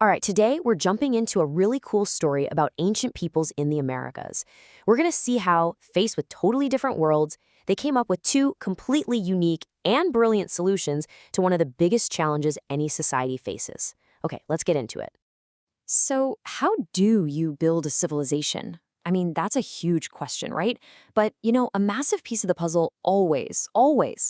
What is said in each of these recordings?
All right, today we're jumping into a really cool story about ancient peoples in the Americas. We're going to see how, faced with totally different worlds, they came up with two completely unique and brilliant solutions to one of the biggest challenges any society faces. Okay, let's get into it. So, how do you build a civilization? I mean, that's a huge question, right? But, a massive piece of the puzzle always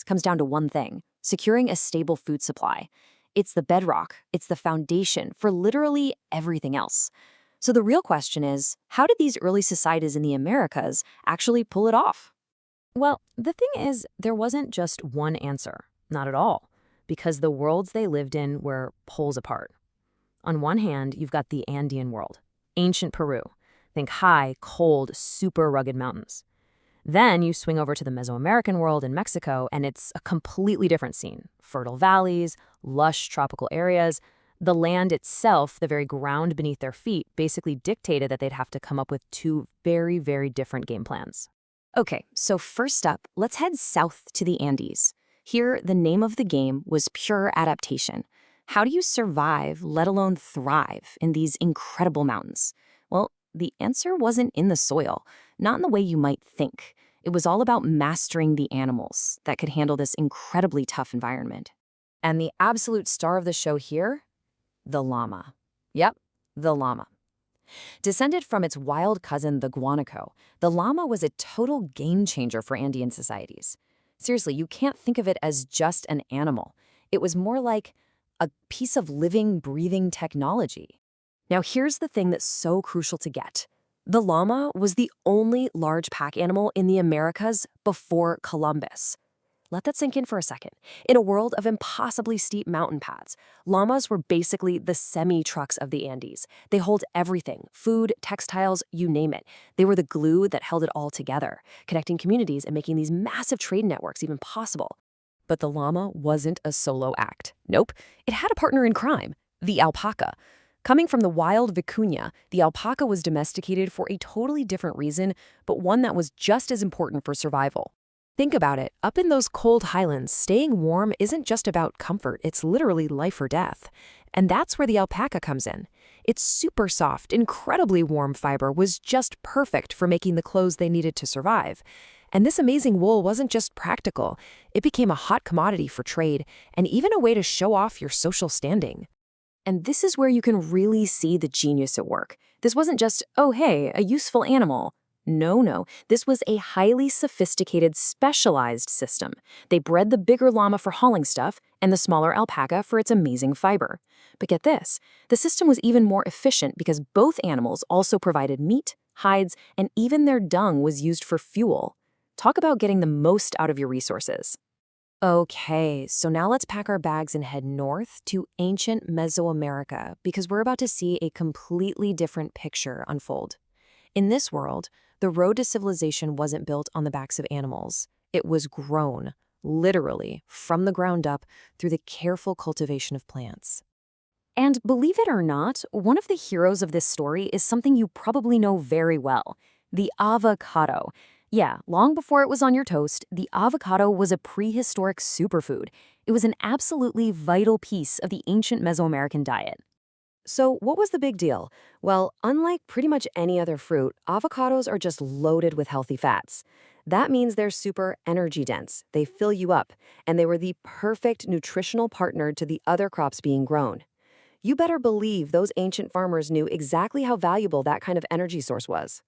comes down to one thing: securing a stable food supply. It's the bedrock, it's the foundation for literally everything else. So the real question is, how did these early societies in the Americas actually pull it off? Well, the thing is, there wasn't just one answer. Not at all. Because the worlds they lived in were poles apart. On one hand, you've got the Andean world, ancient Peru. Think high, cold, super rugged mountains. Then you swing over to the Mesoamerican world in Mexico, and it's a completely different scene. Fertile valleys, lush tropical areas. The land itself, the very ground beneath their feet, basically dictated that they'd have to come up with two very different game plans. Okay, so first up, let's head south to the Andes. Here, the name of the game was pure adaptation. How do you survive, let alone thrive, in these incredible mountains? Well, the answer wasn't in the soil, not in the way you might think. It was all about mastering the animals that could handle this incredibly tough environment. And the absolute star of the show here? The llama. Yep, the llama. Descended from its wild cousin, the guanaco, the llama was a total game changer for Andean societies. Seriously, you can't think of it as just an animal. It was more like a piece of living, breathing technology. Now, here's the thing that's so crucial to get. The llama was the only large pack animal in the Americas before Columbus. Let that sink in for a second. In a world of impossibly steep mountain paths, llamas were basically the semi-trucks of the Andes. They hold everything: food, textiles, you name it. They were the glue that held it all together, connecting communities and making these massive trade networks even possible. But the llama wasn't a solo act. Nope, it had a partner in crime: the alpaca. Coming from the wild vicuña, the alpaca was domesticated for a totally different reason, but one that was just as important for survival. Think about it. Up in those cold highlands, staying warm isn't just about comfort, it's literally life or death. And that's where the alpaca comes in. Its super soft, incredibly warm fiber was just perfect for making the clothes they needed to survive. And this amazing wool wasn't just practical, it became a hot commodity for trade, and even a way to show off your social standing. And this is where you can really see the genius at work. This wasn't just, oh hey, a useful animal. No, this was a highly sophisticated, specialized system. They bred the bigger llama for hauling stuff and the smaller alpaca for its amazing fiber. But get this, the system was even more efficient because both animals also provided meat, hides, and even their dung was used for fuel. Talk about getting the most out of your resources. Okay, so now let's pack our bags and head north to ancient Mesoamerica because we're about to see a completely different picture unfold. In this world, the road to civilization wasn't built on the backs of animals. It was grown, literally, from the ground up through the careful cultivation of plants. And believe it or not, one of the heroes of this story is something you probably know very well: the avocado. Yeah, long before it was on your toast, the avocado was a prehistoric superfood. It was an absolutely vital piece of the ancient Mesoamerican diet. So what was the big deal? Well, unlike pretty much any other fruit, avocados are just loaded with healthy fats. That means they're super energy dense, they fill you up, and they were the perfect nutritional partner to the other crops being grown. You better believe those ancient farmers knew exactly how valuable that kind of energy source was.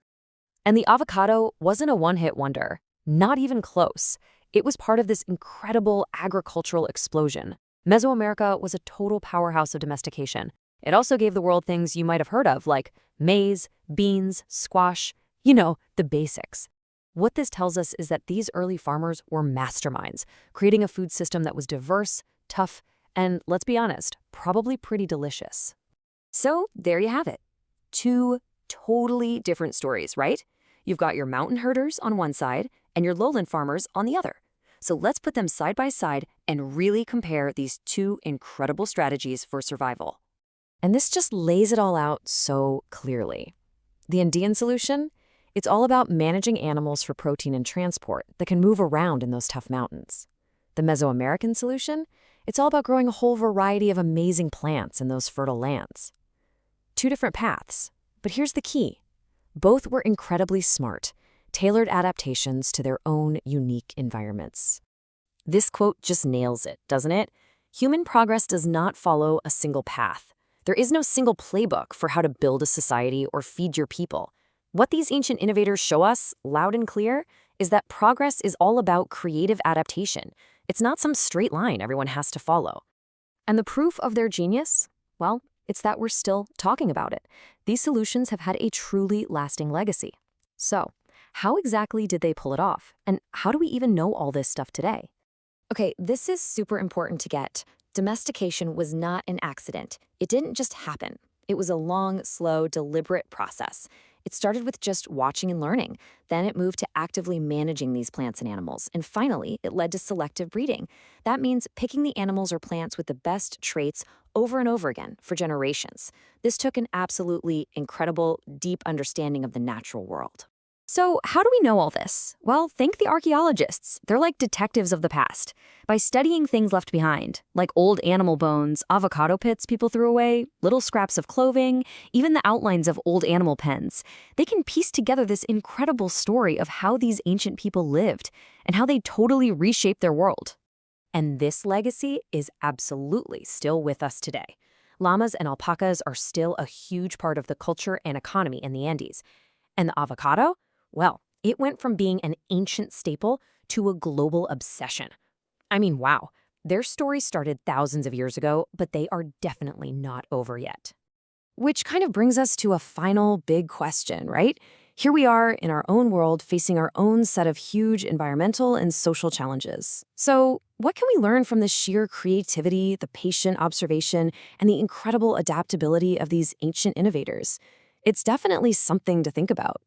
And the avocado wasn't a one-hit wonder. Not even close. It was part of this incredible agricultural explosion. Mesoamerica was a total powerhouse of domestication. It also gave the world things you might have heard of, like maize, beans, squash, the basics. What this tells us is that these early farmers were masterminds, creating a food system that was diverse, tough, and, let's be honest, probably pretty delicious. So there you have it. Two totally different stories, right? You've got your mountain herders on one side and your lowland farmers on the other. So let's put them side by side and really compare these two incredible strategies for survival. And this just lays it all out so clearly. The Andean solution? It's all about managing animals for protein and transport that can move around in those tough mountains. The Mesoamerican solution? It's all about growing a whole variety of amazing plants in those fertile lands. Two different paths. But here's the key. Both were incredibly smart, tailored adaptations to their own unique environments. This quote just nails it, doesn't it? Human progress does not follow a single path. There is no single playbook for how to build a society or feed your people. What these ancient innovators show us, loud and clear, is that progress is all about creative adaptation. It's not some straight line everyone has to follow. And the proof of their genius? Well, it's that we're still talking about it. These solutions have had a truly lasting legacy. So, how exactly did they pull it off? And how do we even know all this stuff today? Okay, this is super important to get. Domestication was not an accident. It didn't just happen. It was a long, slow, deliberate process. It started with just watching and learning. Then it moved to actively managing these plants and animals. And finally, it led to selective breeding. That means picking the animals or plants with the best traits over and over again for generations. This took an absolutely incredible, deep understanding of the natural world. So how do we know all this? Well, thank the archaeologists. They're like detectives of the past. By studying things left behind, like old animal bones, avocado pits people threw away, little scraps of clothing, even the outlines of old animal pens, they can piece together this incredible story of how these ancient people lived and how they totally reshaped their world. And this legacy is absolutely still with us today. Llamas and alpacas are still a huge part of the culture and economy in the Andes. And the avocado? Well, it went from being an ancient staple to a global obsession. I mean, wow, their story started thousands of years ago, but they are definitely not over yet. Which kind of brings us to a final big question, right? Here we are in our own world facing our own set of huge environmental and social challenges. So, what can we learn from the sheer creativity, the patient observation, and the incredible adaptability of these ancient innovators? It's definitely something to think about.